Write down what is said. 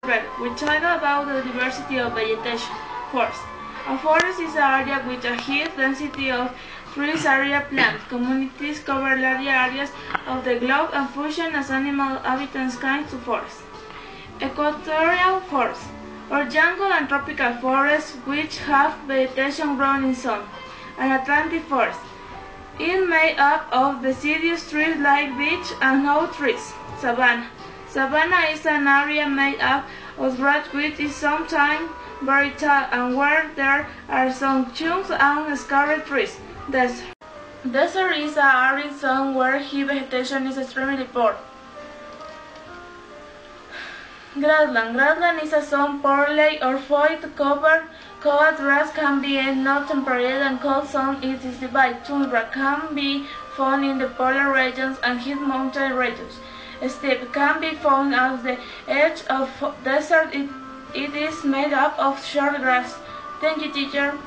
We talk about the diversity of vegetation. Forest. A forest is an area with a high density of trees. Area plant communities cover large areas of the globe and function as animal habitats kind to forests. Equatorial forests, or jungle and tropical forests which have vegetation grown in sun. An Atlantic forest is made up of deciduous trees like beech and oak trees. Savanna. Savanna is an area made up of brush which is sometimes very tall and where there are some chunks and scarred trees. Desert. Desert is an arid zone where high vegetation is extremely poor. Grassland. Grassland is a zone poorly or void covered. Covered grass can be in hot temperate and cold zone. It is divided. Tundra can be found in the polar regions and high mountain regions. Steppe can be found at the edge of desert. It is made up of short grass. Thank you, teacher.